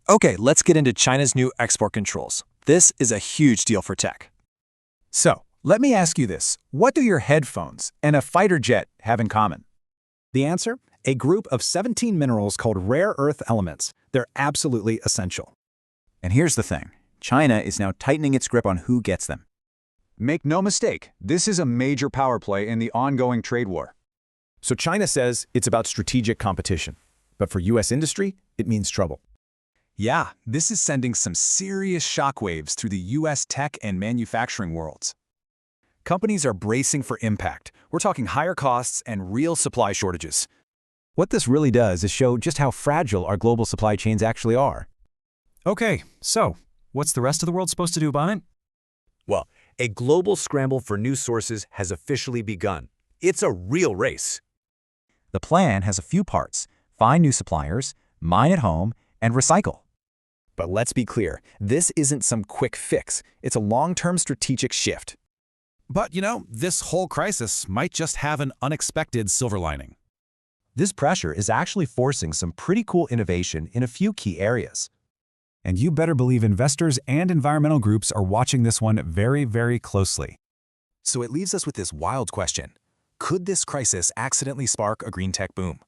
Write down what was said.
Okay, let's get into China's new export controls. This is a huge deal for tech. So, let me ask you this. What do your headphones and a fighter jet have in common? The answer? A group of 17 minerals called rare earth elements. They're absolutely essential. And here's the thing. China is now tightening its grip on who gets them. Make no mistake, this is a major power play in the ongoing trade war. So China says it's about strategic competition. But for U.S. industry, it means trouble. Yeah, this is sending some serious shockwaves through the U.S. tech and manufacturing worlds. Companies are bracing for impact. We're talking higher costs and real supply shortages. What this really does is show just how fragile our global supply chains actually are. Okay, so what's the rest of the world supposed to do about it? Well, a global scramble for new sources has officially begun. It's a real race. The plan has a few parts: find new suppliers, mine at home, and recycle. But let's be clear, this isn't some quick fix. It's a long-term strategic shift. But, this whole crisis might just have an unexpected silver lining. This pressure is actually forcing some pretty cool innovation in a few key areas. And you better believe investors and environmental groups are watching this one very, very closely. So it leaves us with this wild question. Could this crisis accidentally spark a green tech boom?